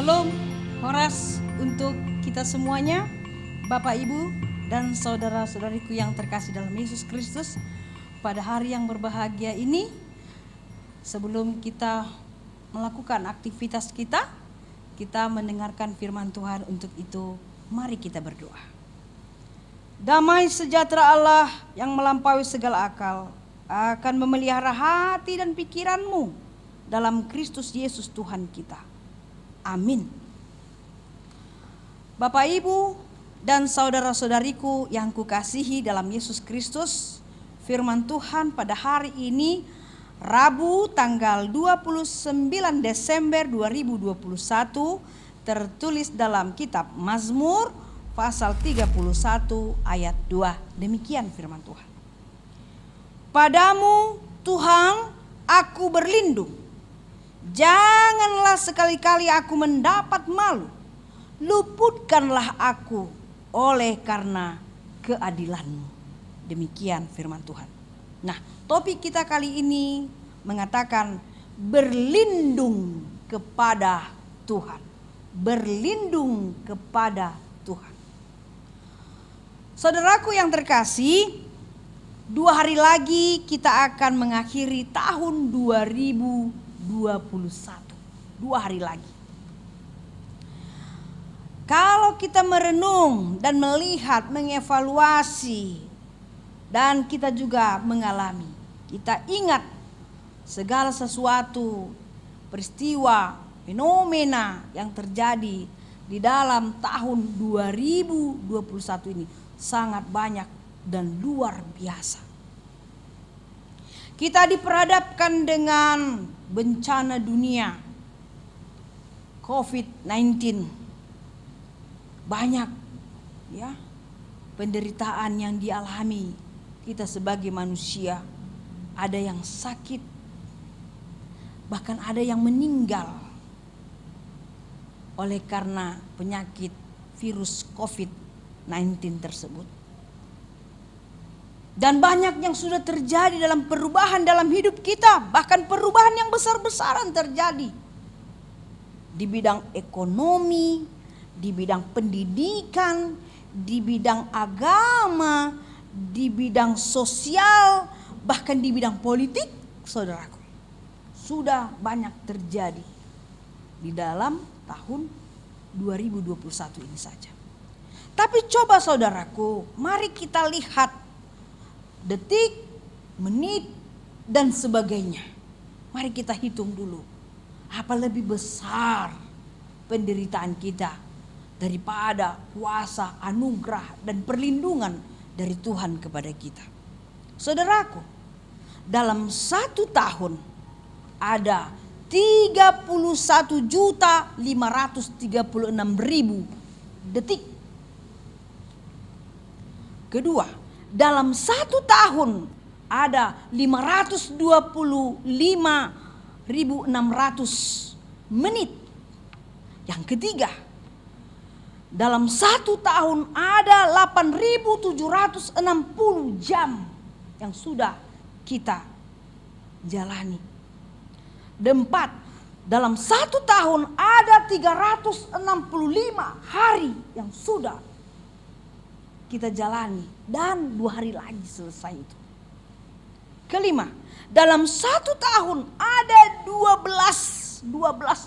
Shalom, Horas untuk kita semuanya, Bapak Ibu dan saudara-saudariku yang terkasih dalam Yesus Kristus. Pada hari yang berbahagia ini, sebelum kita melakukan aktivitas kita mendengarkan firman Tuhan. Untuk itu, mari kita berdoa. Damai sejahtera Allah yang melampaui segala akal akan memelihara hati dan pikiranmu dalam Kristus Yesus Tuhan kita. Amin. Bapak, Ibu, dan saudara-saudariku yang kukasihi dalam Yesus Kristus, firman Tuhan pada hari ini, Rabu tanggal 29 Desember 2021, tertulis dalam kitab Mazmur pasal 31 ayat 2. Demikian firman Tuhan. Padamu Tuhan aku berlindung. Janganlah sekali-kali aku mendapat malu. Luputkanlah aku oleh karena keadilan-Mu. Demikian firman Tuhan. Nah, topik kita kali ini mengatakan berlindung kepada Tuhan. Berlindung kepada Tuhan. Saudaraku yang terkasih, 2 hari lagi kita akan mengakhiri tahun 2021. 2 hari lagi. Kalau kita merenung dan melihat, mengevaluasi, dan kita juga mengalami, kita ingat segala sesuatu, peristiwa, fenomena yang terjadi di dalam tahun 2021 ini sangat banyak dan luar biasa. Kita diperhadapkan dengan bencana dunia COVID-19. Banyak ya penderitaan yang dialami kita sebagai manusia. Ada yang sakit, bahkan ada yang meninggal oleh karena penyakit virus COVID-19 tersebut. Dan banyak yang sudah terjadi dalam perubahan dalam hidup kita. Bahkan perubahan yang besar-besaran terjadi. Di bidang ekonomi, di bidang pendidikan, di bidang agama, di bidang sosial, bahkan di bidang politik, saudaraku. Sudah banyak terjadi di dalam tahun 2021 ini saja. Tapi coba saudaraku, mari kita lihat detik, menit, dan sebagainya. Mari kita hitung dulu. Apa lebih besar penderitaan kita daripada kuasa, anugerah, dan perlindungan dari Tuhan kepada kita. Saudaraku, dalam 1 tahun ada 31.536.000 detik. Kedua, dalam 1 tahun ada 525.600 menit. Yang ketiga, dalam 1 tahun ada 8.760 jam yang sudah kita jalani. Dan 4, dalam 1 tahun ada 365 hari yang sudah kita jalani, dan 2 hari lagi selesai itu. Kelima, dalam 1 tahun ada 12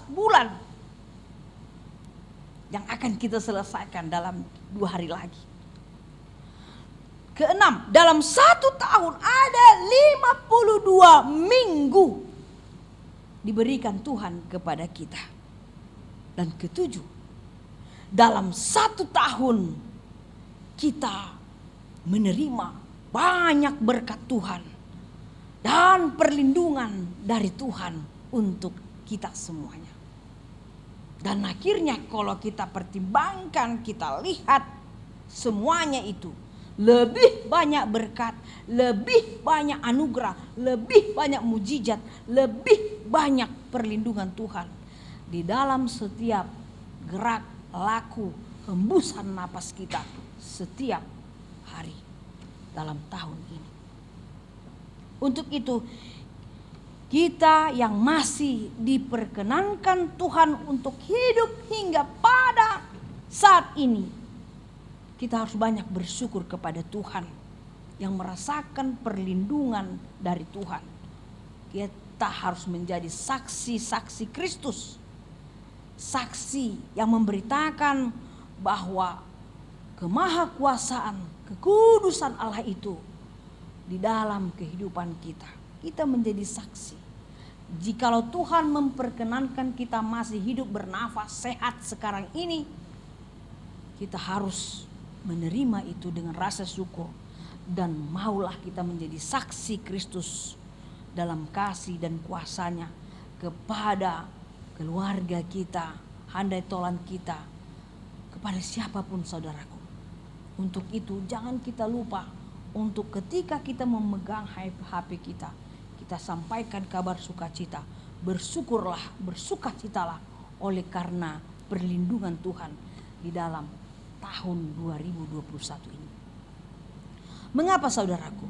bulan yang akan kita selesaikan dalam 2 hari lagi. Keenam, dalam 1 tahun ada 52 minggu diberikan Tuhan kepada kita. Dan ketujuh, dalam 1 tahun kita menerima banyak berkat Tuhan dan perlindungan dari Tuhan untuk kita semuanya. Dan akhirnya kalau kita pertimbangkan, kita lihat semuanya itu, lebih banyak berkat, lebih banyak anugerah, lebih banyak mujizat, lebih banyak perlindungan Tuhan di dalam setiap gerak, laku, hembusan napas kita setiap hari dalam tahun ini. Untuk itu Kita yang masih diperkenankan Tuhan untuk hidup hingga pada saat ini, kita harus banyak bersyukur kepada Tuhan yang merasakan perlindungan dari Tuhan. Kita harus menjadi saksi-saksi Kristus, saksi yang memberitakan bahwa kemahakuasaan, kekudusan Allah itu di dalam kehidupan kita. Kita menjadi saksi. Jikalau Tuhan memperkenankan kita masih hidup, bernafas, sehat sekarang ini, kita harus menerima itu dengan rasa syukur. Dan maulah kita menjadi saksi Kristus dalam kasih dan kuasanya kepada keluarga kita, handai tolan kita, kepada siapapun saudaraku. Untuk itu jangan kita lupa untuk ketika kita memegang HP kita, kita sampaikan kabar sukacita. Bersyukurlah, bersukacitalah oleh karena perlindungan Tuhan di dalam tahun 2021 ini. Mengapa saudaraku?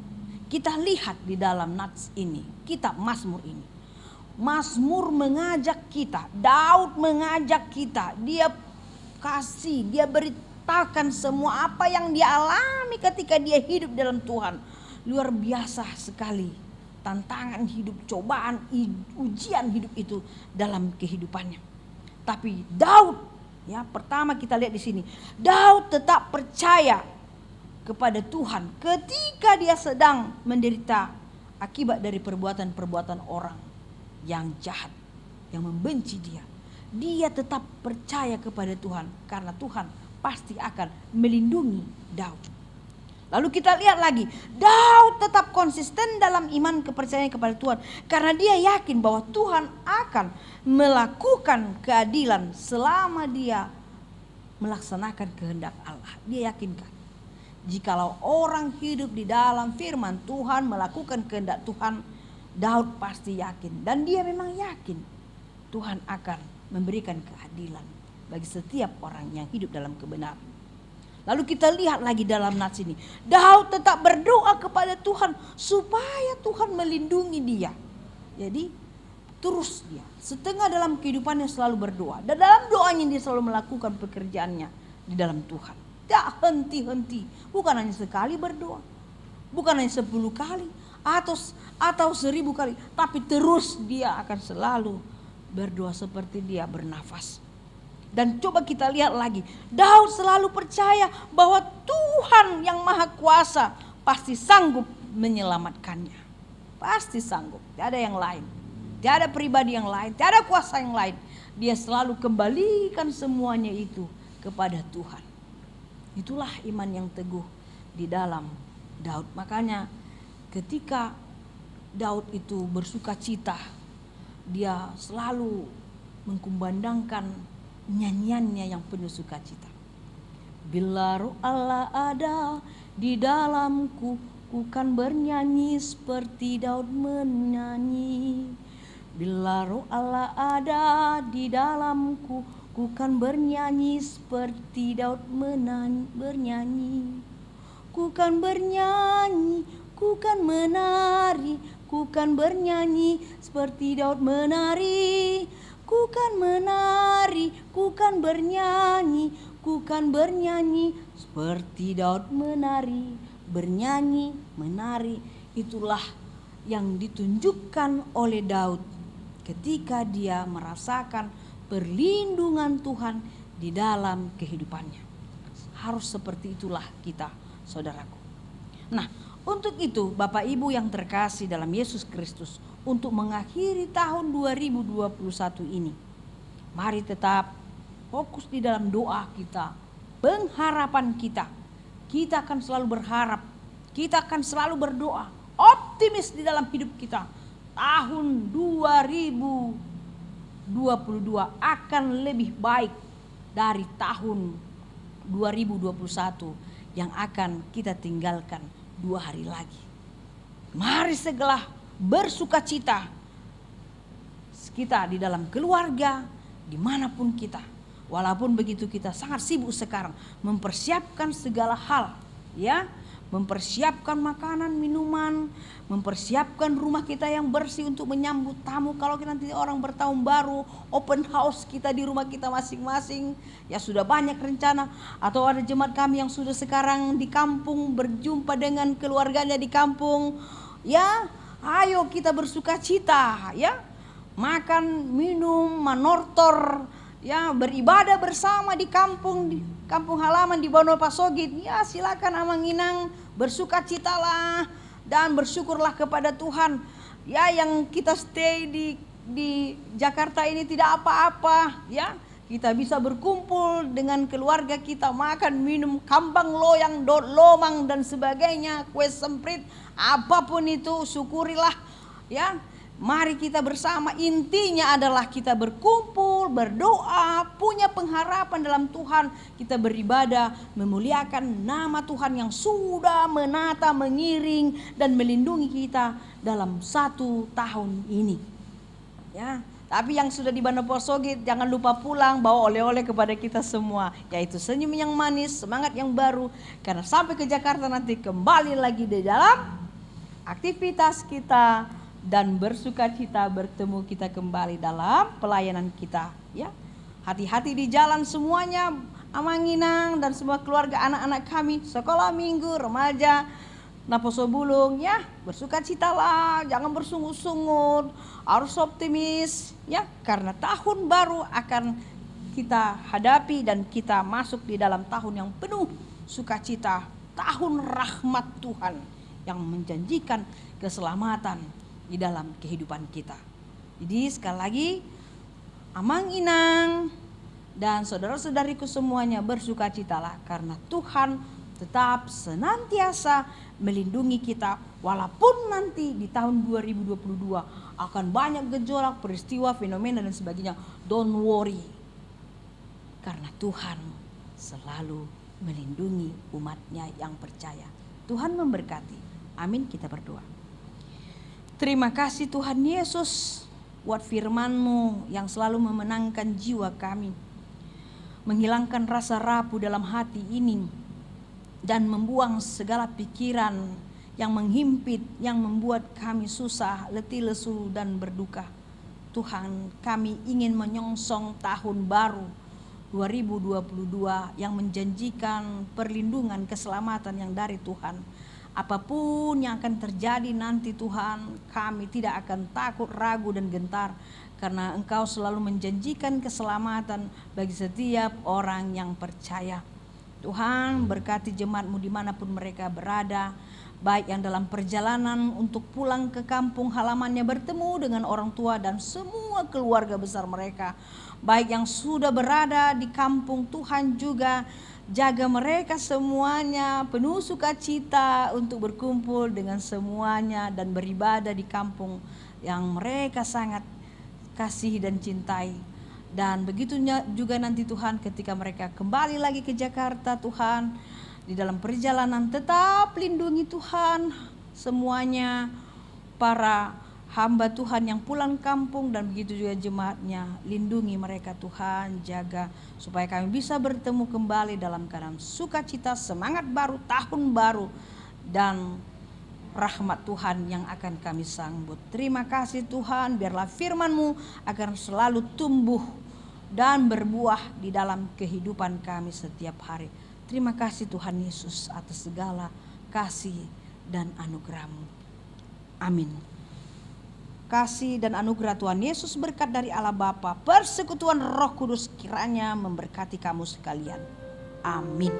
Kita lihat di dalam nats ini, kitab Mazmur ini. Mazmur mengajak kita, Daud mengajak kita, dia beritakan semua apa yang dia alami ketika dia hidup dalam Tuhan. Luar biasa sekali tantangan hidup, cobaan, ujian hidup itu dalam kehidupannya. Tapi Daud, ya, pertama kita lihat di sini, Daud tetap percaya kepada Tuhan ketika dia sedang menderita akibat dari perbuatan-perbuatan orang yang jahat, yang membenci dia. Dia tetap percaya kepada Tuhan karena Tuhan pasti akan melindungi Daud. Lalu kita lihat lagi, Daud tetap konsisten dalam iman kepercayaan kepada Tuhan karena dia yakin bahwa Tuhan akan melakukan keadilan selama dia melaksanakan kehendak Allah. Dia yakinkan jikalau orang hidup di dalam firman Tuhan, melakukan kehendak Tuhan, Daud pasti yakin dan dia memang yakin Tuhan akan memberikan keadilan bagi setiap orang yang hidup dalam kebenaran. Lalu kita lihat lagi dalam nats ini, Daud tetap berdoa kepada Tuhan supaya Tuhan melindungi dia. Jadi terus dia setengah dalam kehidupannya selalu berdoa, dan dalam doanya dia selalu melakukan pekerjaannya di dalam Tuhan. Tak henti-henti, bukan hanya sekali berdoa, bukan hanya 10 kali atau 1000 kali, tapi terus dia akan selalu berdoa seperti dia bernafas. Dan coba kita lihat lagi, Daud selalu percaya bahwa Tuhan yang Maha Kuasa pasti sanggup menyelamatkannya. Pasti sanggup, tidak ada yang lain, tidak ada pribadi yang lain, tidak ada kuasa yang lain. Dia selalu kembalikan semuanya itu kepada Tuhan. Itulah iman yang teguh di dalam Daud. Makanya ketika Daud itu bersukacita, dia selalu mengkumandangkan nyanyiannya yang penuh sukacita. Bila roh Allah ada di dalamku, ku kan bernyanyi seperti Daud menyanyi. Bila roh Allah ada di dalamku, ku kan bernyanyi seperti Daud bernyanyi. Ku kan bernyanyi, ku kan menari, ku kan bernyanyi seperti Daud menari. Ku kan menari, ku kan bernyanyi, ku kan bernyanyi seperti Daud menari. Bernyanyi, menari, itulah yang ditunjukkan oleh Daud ketika dia merasakan perlindungan Tuhan di dalam kehidupannya. Harus seperti itulah kita, saudaraku. Nah, untuk itu Bapak Ibu yang terkasih dalam Yesus Kristus, untuk mengakhiri tahun 2021 ini, mari tetap fokus di dalam doa kita, pengharapan kita. Kita akan selalu berharap, kita akan selalu berdoa, optimis di dalam hidup kita. Tahun 2022 akan lebih baik dari tahun 2021 yang akan kita tinggalkan 2 hari lagi. Mari segala bersukacita kita di dalam keluarga, dimanapun kita. Walaupun begitu kita sangat sibuk sekarang mempersiapkan segala hal, ya, mempersiapkan makanan, minuman, mempersiapkan rumah kita yang bersih untuk menyambut tamu. Kalau nanti orang bertahun baru, open house kita di rumah kita masing-masing, ya sudah banyak rencana. Atau ada jemaat kami yang sudah sekarang di kampung berjumpa dengan keluarganya di kampung, ya ayo kita bersuka cita, ya makan, minum, manortor, ya beribadah bersama di kampung halaman di Bono Pasogit. Ya silakan Amanginang, bersukacitalah dan bersyukurlah kepada Tuhan. Ya yang kita stay di Jakarta ini tidak apa-apa, ya kita bisa berkumpul dengan keluarga kita, makan, minum, kambang loyang, lomang dan sebagainya, kue semprit, apapun itu syukurilah, ya. Mari kita bersama, intinya adalah kita berkumpul, berdoa, punya pengharapan dalam Tuhan. Kita beribadah, memuliakan nama Tuhan yang sudah menata, mengiring dan melindungi kita dalam 1 tahun ini. Ya, tapi yang sudah di Bono Pasogit jangan lupa pulang bawa oleh-oleh kepada kita semua, yaitu senyum yang manis, semangat yang baru. Karena sampai ke Jakarta nanti kembali lagi di dalam aktivitas kita dan bersuka cita bertemu kita kembali dalam pelayanan kita, ya. Hati-hati di jalan semuanya, Amanginang dan semua keluarga anak-anak kami, sekolah minggu, remaja, Naposo Bulung, ya bersuka citalah, jangan bersungut-sungut, harus optimis, ya karena tahun baru akan kita hadapi dan kita masuk di dalam tahun yang penuh sukacita, tahun rahmat Tuhan yang menjanjikan keselamatan di dalam kehidupan kita. Jadi sekali lagi Amanginang dan saudara-saudariku semuanya bersukacitalah karena Tuhan tetap senantiasa melindungi kita walaupun nanti di tahun 2022 akan banyak gejolak, peristiwa, fenomena dan sebagainya. Don't worry. Karena Tuhan selalu melindungi umatnya yang percaya. Tuhan memberkati. Amin, kita berdoa. Terima kasih Tuhan Yesus buat firman-Mu yang selalu memenangkan jiwa kami, menghilangkan rasa rapuh dalam hati ini dan membuang segala pikiran yang menghimpit, yang membuat kami susah, letih, lesu dan berduka. Tuhan, kami ingin menyongsong tahun baru 2022 yang menjanjikan perlindungan, keselamatan yang dari Tuhan. Apapun yang akan terjadi nanti Tuhan, kami tidak akan takut, ragu dan gentar karena Engkau selalu menjanjikan keselamatan bagi setiap orang yang percaya. Tuhan berkati jemaat-Mu dimanapun mereka berada, baik yang dalam perjalanan untuk pulang ke kampung halamannya bertemu dengan orang tua dan semua keluarga besar mereka, baik yang sudah berada di kampung, Tuhan juga jaga mereka semuanya penuh sukacita untuk berkumpul dengan semuanya dan beribadah di kampung yang mereka sangat kasih dan cintai. Dan begitu juga nanti Tuhan ketika mereka kembali lagi ke Jakarta, Tuhan di dalam perjalanan tetap lindungi Tuhan semuanya, para hamba Tuhan yang pulang kampung dan begitu juga jemaatnya, lindungi mereka Tuhan, jaga supaya kami bisa bertemu kembali dalam keadaan sukacita, semangat baru, tahun baru dan rahmat Tuhan yang akan kami sambut. Terima kasih Tuhan, biarlah firman-Mu akan selalu tumbuh dan berbuah di dalam kehidupan kami setiap hari. Terima kasih Tuhan Yesus atas segala kasih dan anugerah-Mu. Amin. Kasih dan anugerah Tuhan Yesus, berkat dari Allah Bapa, persekutuan Roh Kudus kiranya memberkati kamu sekalian. Amin.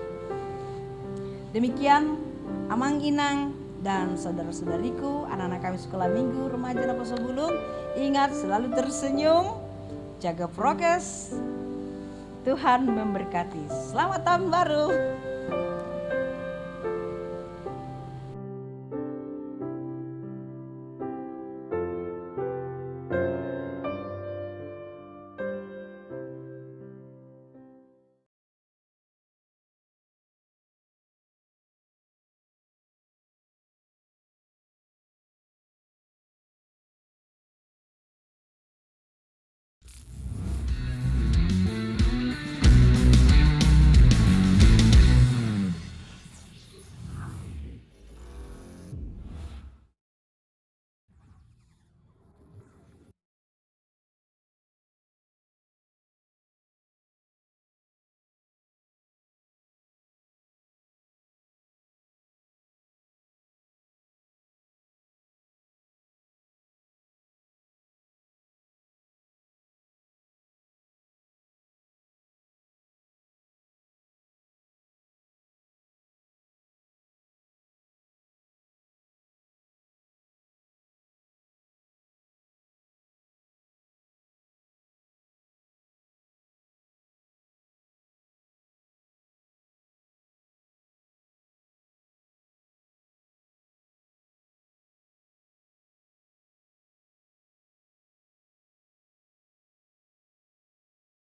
Demikian Amanginang dan saudara-saudariku, anak-anak kami sekolah minggu, remaja Naposo Bulung, ingat selalu tersenyum, jaga prokes. Tuhan memberkati. Selamat tahun baru.